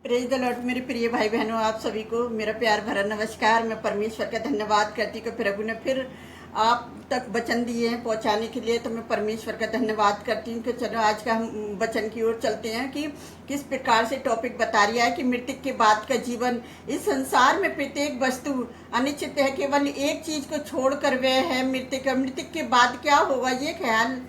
Praise the Lord. मेरे प्रिय भाई बहनों, आप सभी को मेरा प्यार भरा नमस्कार। मैं परमेश्वर का धन्यवाद करती हूँ कि प्रभु ने फिर आप तक वचन दिए हैं पहुँचाने के लिए। तो मैं परमेश्वर का धन्यवाद करती हूँ कि चलो आज का हम वचन की ओर चलते हैं कि किस प्रकार से टॉपिक बता रहा है कि मृत्यु के बाद का जीवन। इस संसार में प्रत्येक वस्तु अनिश्चित है, केवल एक चीज़ को छोड़कर वह है मृत्यु का। मृत्यु के बाद क्या होगा, ये ख्याल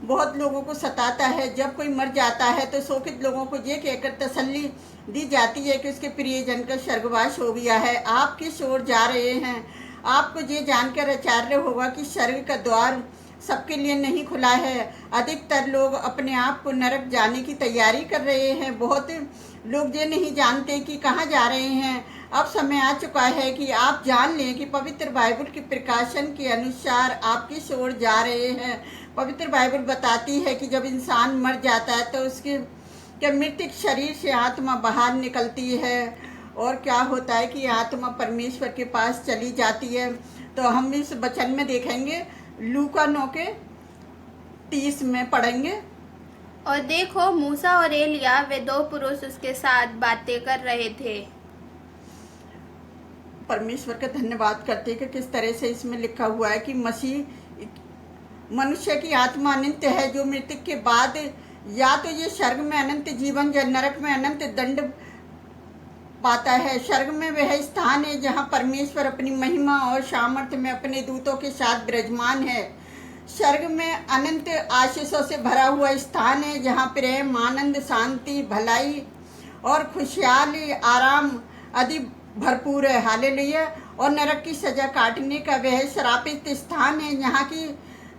बहुत लोगों को सताता है। जब कोई मर जाता है तो शोकित लोगों को ये कहकर तसल्ली दी जाती है कि उसके प्रियजन का स्वर्गवास हो गया है। आप किस ओर जा रहे हैं? आपको ये जानकर आश्चर्य होगा कि स्वर्ग का द्वार सबके लिए नहीं खुला है। अधिकतर लोग अपने आप को नरक जाने की तैयारी कर रहे हैं। बहुत लोग ये नहीं जानते कि कहाँ जा रहे हैं। अब समय आ चुका है कि आप जान लें कि पवित्र बाइबल के प्रकाशन के अनुसार आप किस ओर जा रहे हैं। पवित्र बाइबल बताती है कि जब इंसान मर जाता है तो उसके मृतक शरीर से आत्मा बाहर निकलती है और क्या होता है कि आत्मा परमेश्वर के पास चली जाती है। तो हम इस वचन में देखेंगे, लूका 9:30 में पढ़ेंगे। और देखो, मूसा और एलिया वे दो पुरुष उसके साथ बातें कर रहे थे। परमेश्वर का धन्यवाद करते हैं कि किस तरह से इसमें लिखा हुआ है कि मसीह मनुष्य की आत्मा अनंत है, जो मृत्यु के बाद या तो ये स्वर्ग में अनंत जीवन या नरक में अनंत दंड पाता है। स्वर्ग में वह स्थान है जहाँ परमेश्वर अपनी महिमा और सामर्थ्य में अपने दूतों के साथ विराजमान है। स्वर्ग में अनंत आशीषों से भरा हुआ स्थान है जहाँ प्रेम, आनंद, शांति, भलाई और खुशहाली, आराम आदि भरपूर है। हालेलुया। और नरक की सजा काटने का वह श्रापित स्थान है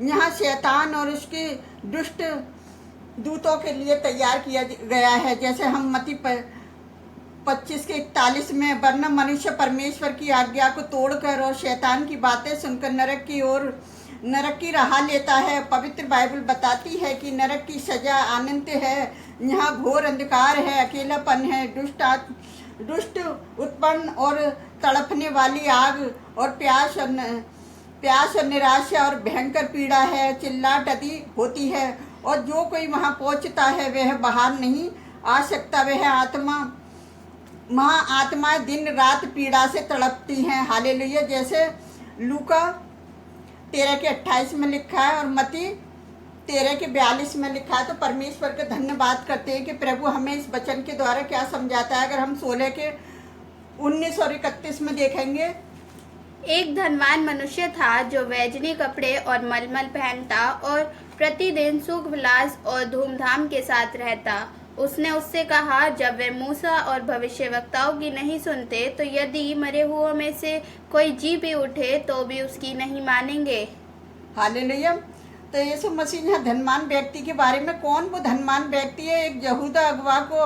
यहाँ शैतान और उसके दुष्ट दूतों के लिए तैयार किया गया है। जैसे हम मत्ती 25:41 में, वरना मनुष्य परमेश्वर की आज्ञा को तोड़कर और शैतान की बातें सुनकर नरक की राह लेता है। पवित्र बाइबल बताती है कि नरक की सजा अनंत है। यहाँ घोर अंधकार है, अकेलापन है, दुष्ट उत्पन्न और तड़पने वाली आग और प्यास और निराशा और भयंकर पीड़ा है, चिल्लाहट आदि होती है। और जो कोई वहाँ पहुँचता है वह बाहर नहीं आ सकता। वह आत्माएं दिन रात पीड़ा से तड़पती हैं। हालेलुया। जैसे लूका 13:28 में लिखा है और मत्ती 13:42 में लिखा है। तो परमेश्वर का धन्यवाद करते हैं कि प्रभु हमें इस वचन के द्वारा क्या समझाता है। अगर हम 16:19 और 31 में देखेंगे, एक धनवान मनुष्य था जो वैजनी कपड़े और मलमल पहनता और प्रतिदिन सुख विलास और धूमधाम के साथ रहता। उसने उससे कहा, जब वे मूसा और भविष्यवक्ताओं की नहीं सुनते तो यदि मरे हुओं में से कोई जी भी उठे तो भी उसकी नहीं मानेंगे। हालेलुया। तो यीशु मसीह यहाँ धनवान व्यक्ति के बारे में, कौन वो धनवान व्यक्ति है? एक यहूदा अगवा को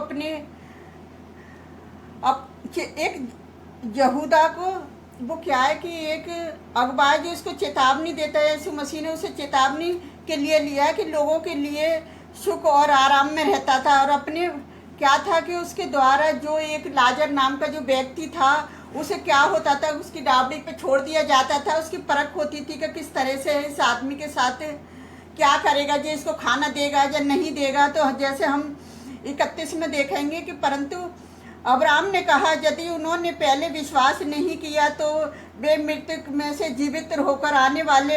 एक यहूदा को वो क्या है कि एक अगवा जो उसको चेतावनी देता है। यीशु मसीह ने उसे चेतावनी के लिए लिया कि लोगों के लिए सुख और आराम में रहता था। और अपने क्या था कि उसके द्वारा जो एक लाजर नाम का जो व्यक्ति था, उसे क्या होता था, उसकी डाबड़ी पे छोड़ दिया जाता था। उसकी परख होती थी कि किस तरह से इस आदमी के साथ क्या करेगा, जो इसको खाना देगा या नहीं देगा। तो जैसे हम 31 में देखेंगे कि परंतु अब्राहम ने कहा, यदि उन्होंने पहले विश्वास नहीं किया तो वे मृत्यु में से जीवित होकर आने वाले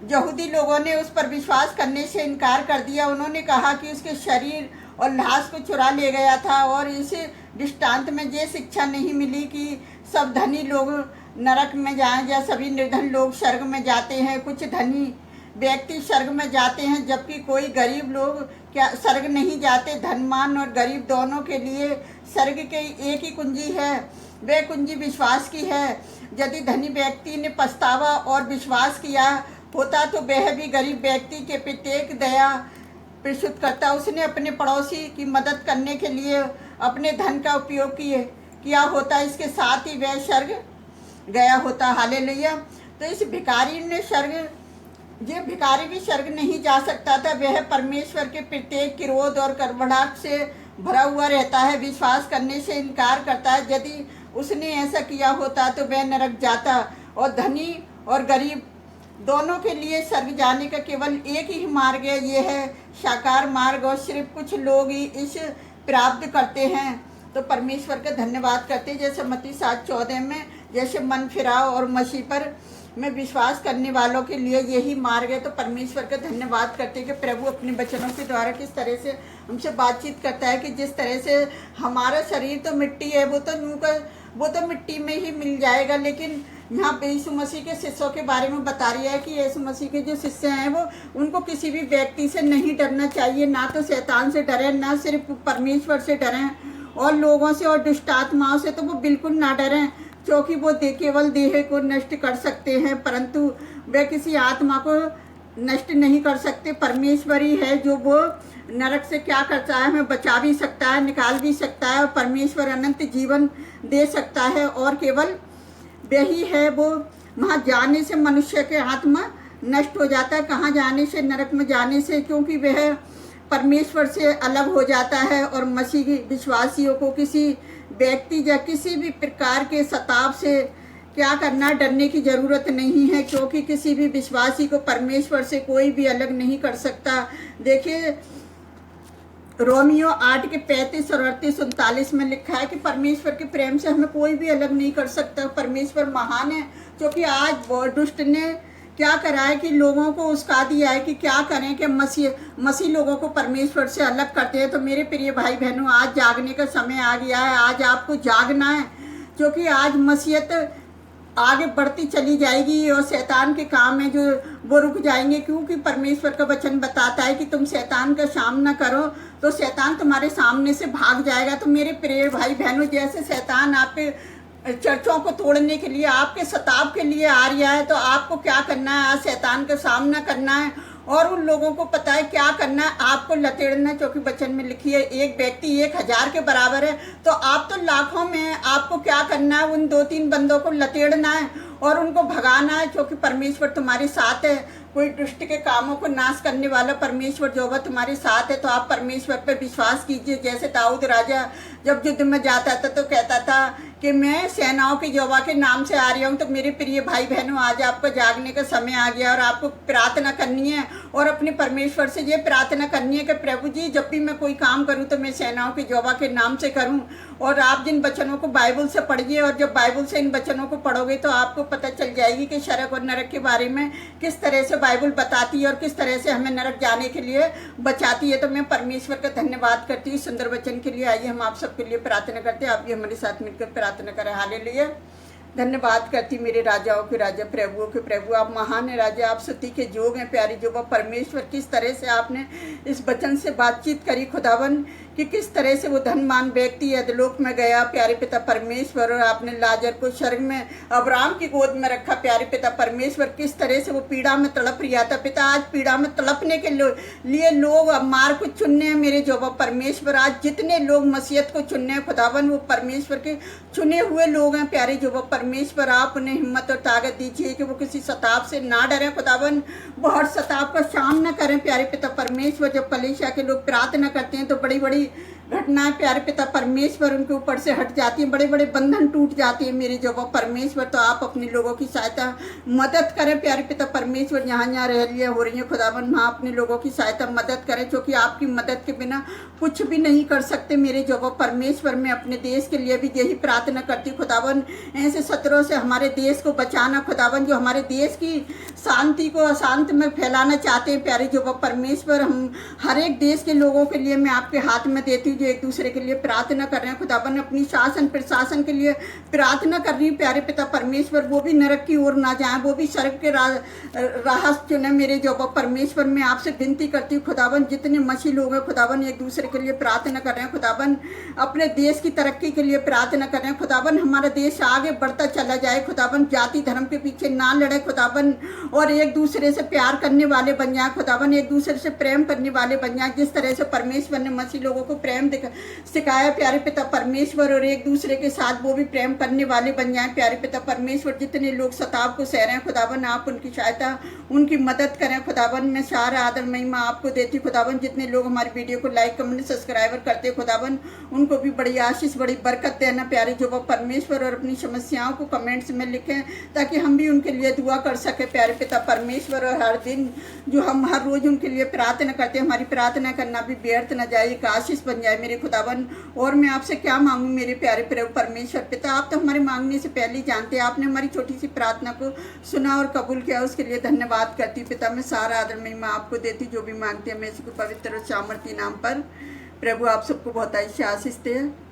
यहूदी लोगों ने उस पर विश्वास करने से इनकार कर दिया। उन्होंने कहा कि उसके शरीर और लाश को चुरा ले गया था। और इस दृष्टांत में ये शिक्षा नहीं मिली कि सब धनी लोग नरक में जाएं या सभी निर्धन लोग स्वर्ग में जाते हैं। कुछ धनी व्यक्ति स्वर्ग में जाते हैं जबकि कोई गरीब लोग क्या स्वर्ग नहीं जाते। धनवान और गरीब दोनों के लिए स्वर्ग की एक ही कुंजी है, वह कुंजी विश्वास की है। यदि धनी व्यक्ति ने पछतावा और विश्वास किया होता तो वह भी गरीब व्यक्ति के प्रत्येक दया प्रस्तुत करता। उसने अपने पड़ोसी की मदद करने के लिए अपने धन का उपयोग किया होता। इसके साथ ही वह स्वर्ग गया होता। हालेलुया। तो इस भिखारी ने ये भिखारी भी स्वर्ग नहीं जा सकता था। वह परमेश्वर के प्रत्येक क्रोध और कड़वाहट से भरा हुआ रहता है, विश्वास करने से इनकार करता है। यदि उसने ऐसा किया होता तो वह नरक जाता। और धनी और गरीब दोनों के लिए स्वर्ग जाने का केवल एक ही मार्ग है, ये है साकार मार्ग। और सिर्फ कुछ लोग ही इस प्राप्त करते हैं। तो परमेश्वर का धन्यवाद करते। जैसे मत्ती 7:14 में जैसे मन फिराओ और मसीह पर में विश्वास करने वालों के लिए यही मार्ग है। तो परमेश्वर का धन्यवाद करते कि प्रभु अपने वचनों के द्वारा किस तरह से हमसे बातचीत करता है कि जिस तरह से हमारा शरीर तो मिट्टी है, वो तो मिट्टी में ही मिल जाएगा, लेकिन यहाँ पे यीशु मसीह के शिष्यों के बारे में बता रही है कि यीशु मसीह के जो शिष्य हैं वो उनको किसी भी व्यक्ति से नहीं डरना चाहिए, ना तो शैतान से डरें, ना सिर्फ परमेश्वर से डरें, और लोगों से और दुष्ट आत्माओं से तो वो बिल्कुल ना डरें, क्योंकि वो केवल देह को नष्ट कर सकते हैं, परंतु वे किसी आत्मा को नष्ट नहीं कर सकते। परमेश्वर ही है जो वो नरक से क्या करता है, हमें बचा भी सकता है, निकाल भी सकता है, और परमेश्वर अनंत जीवन दे सकता है, और केवल वही है वो वहाँ जाने से मनुष्य के आत्मा नष्ट हो जाता है। कहाँ जाने से? नरक में जाने से, क्योंकि वह परमेश्वर से अलग हो जाता है। और मसीह विश्वासियों को किसी व्यक्ति या किसी भी प्रकार के सताव से क्या करना, डरने की ज़रूरत नहीं है, क्योंकि किसी भी विश्वासी को परमेश्वर से कोई भी अलग नहीं कर सकता। देखिए रोमियो 8:35 और 38-39 में लिखा है कि परमेश्वर के प्रेम से हमें कोई भी अलग नहीं कर सकता। परमेश्वर महान है, क्योंकि आज दुष्ट ने क्या करा है कि लोगों को उस्का दिया है कि क्या करें कि मसीह लोगों को परमेश्वर से अलग करते हैं। तो मेरे प्रिय भाई बहनों, आज जागने का समय आ गया है। आज आपको जागना है, क्योंकि आज मसीहत आगे बढ़ती चली जाएगी और शैतान के काम है जो वो रुक जाएंगे, क्योंकि परमेश्वर का वचन बताता है कि तुम शैतान का सामना करो तो शैतान तुम्हारे सामने से भाग जाएगा। तो मेरे प्रिय भाई बहनों, जैसे शैतान आपके चर्चों को तोड़ने के लिए, आपके सताव के लिए आ रहा है, तो आपको क्या करना है? आज शैतान का सामना करना है, और उन लोगों को पता है क्या करना है, आपको लतेड़ना है, क्योंकि वचन में लिखी है एक व्यक्ति 1000 के बराबर है। तो आप तो लाखों में हैं, आपको क्या करना है? उन 2-3 बंदों को लतेड़ना है और उनको भगाना है, क्योंकि परमेश्वर तुम्हारे साथ है। कोई दुष्ट के कामों को नाश करने वाला परमेश्वर जो होगा तुम्हारे साथ है। तो आप परमेश्वर पर विश्वास कीजिए। जैसे दाऊद राजा जब युद्ध में जाता था तो कहता था कि मैं सेनाओं के यहोवा के नाम से आ रहा हूँ। तो मेरे प्रिय भाई बहनों, आज आपको जागने का समय आ गया और आपको प्रार्थना करनी है और अपने परमेश्वर से ये प्रार्थना करनी है कि प्रभु जी, जब भी मैं कोई काम करूँ तो मैं सेनाओं के यहोवा के नाम से करूँ। और आप जिन वचनों को बाइबल से पढ़िए, और जब बाइबल से इन वचनों को पढ़ोगे तो आपको पता चल जाएगी कि स्वर्ग और नरक के बारे में किस तरह से बाइबल बताती है और किस तरह से हमें नरक जाने के लिए बचाती है। तो मैं परमेश्वर का धन्यवाद करती हूँ सुंदर वचन के लिए। आइए हम आप सबके लिए प्रार्थना करते हैं। आप भी हमारे साथ मिलकर प्रार्थना करें। हालेलुया। धन्यवाद करती मेरे राजाओं के राजा, प्रभुओं के प्रभु, आप महान है राजा, आप स्तुति के जोग हैं प्यारी जो परमेश्वर। किस तरह से आपने इस वचन से बातचीत करी खुदावन, कि किस तरह से वो धनवान व्यक्ति अधलोक में गया प्यारे पिता परमेश्वर, और आपने लाजर को स्वर्ग में अब्राहम की गोद में रखा प्यारे पिता परमेश्वर। किस तरह से वो पीड़ा में तड़प रहा था पिता, आज पीड़ा में तड़पने के लिए लोग अब मार को चुनने हैं मेरे जो परमेश्वर। आज जितने लोग मसीहत को चुनने हैं खुदावन, वो परमेश्वर के चुने हुए लोग हैं प्यारे जो परमेश्वर। आप उन्हें हिम्मत और ताकत दीजिए कि वो किसी सताव से ना डरें खुदावन, वो हर सताव का सामना करें प्यारे पिता परमेश्वर। जब कलीसिया के लोग प्रार्थना करते हैं तो बड़ी बड़ी घटनाएं प्यारे पिता परमेश्वर उनके ऊपर से हट जाती हैं, बड़े बड़े बंधन टूट जाते हैं मेरे जो परमेश्वर। तो आप अपने लोगों की सहायता मदद करें प्यारे पिता परमेश्वर। जहाँ जहाँ रैलियाँ हो रही हैं खुदावन, वहाँ अपने लोगों की सहायता मदद करें, क्योंकि आपकी मदद के बिना कुछ भी नहीं कर सकते मेरे जो परमेश्वर। मैं अपने देश के लिए भी यही प्रार्थना करती हूँ खुदावन, ऐसे शत्रुओं से हमारे देश को बचाना खुदावन, जो हमारे देश की शांति को अशांत में फैलाना चाहते हैं प्यारे जो परमेश्वर। हम हर एक देश के लोगों के लिए मैं आपके हाथ में देती हूँ, जो एक दूसरे के लिए प्रार्थना कर रहे हैं खुदावन, अपनी शासन प्रशासन के लिए प्रार्थना कर रही हूँ प्यारे पिता परमेश्वर। वो भी नरक की ओर ना जाए, वो भी स्वर्ग के राह चुने मेरे जो परमेश्वर। मैं आपसे विनती करती हूँ खुदावन, जितने मसीह लोग हैं खुदावन एक दूसरे के लिए प्रार्थना कर रहे हैं खुदावन, अपने देश की तरक्की के लिए प्रार्थना कर रहे हैं खुदावन। हमारा देश आगे बढ़ता चला जाए खुदावन, जाति धर्म के पीछे ना लड़े खुदावन, और एक दूसरे से प्यार करने वाले बन जाए खुदावन, एक दूसरे से प्रेम करने वाले बन जाए, जिस तरह से परमेश्वर ने मसीह लोगों को प्रेम सिखाया प्यारे पिता परमेश्वर, और एक दूसरे के साथ वो भी प्रेम करने वाले बन जाए प्यारे पिता परमेश्वर। जितने लोग सताव को सह रहे हैं खुदावन, आप उनकी सहायता उनकी मदद करें खुदावन। मैं सारा आदर महिमा आपको देती खुदावन। जितने लोग हमारी वीडियो को लाइक कमेंट सब्सक्राइबर करते खुदावन, उनको भी बड़ी आशीष बड़ी बरकत देना प्यारे जो परमेश्वर, और अपनी समस्याओं को कमेंट्स में लिखें ताकि हम भी उनके लिए दुआ कर सके प्यारे पिता परमेश्वर। और हर दिन जो हम हर रोज उनके लिए प्रार्थना करते हैं, हमारी प्रार्थना करना भी व्यर्थ न जाए, एक आशीष बन जाए है मेरे खुदावन। और मैं आपसे क्या मांगूं मेरे प्यारे प्रभु परमेश्वर पिता, आप तो हमारे मांगने से पहले ही जानते हैं। आपने हमारी छोटी सी प्रार्थना को सुना और कबूल किया, उसके लिए धन्यवाद करती पिता। मैं सारा आदर महिमा आपको देती, जो भी मांगते हैं मैं इसको पवित्र और सामर्थी नाम पर। प्रभु आप सबको बहुत अच्छी आशीष दे।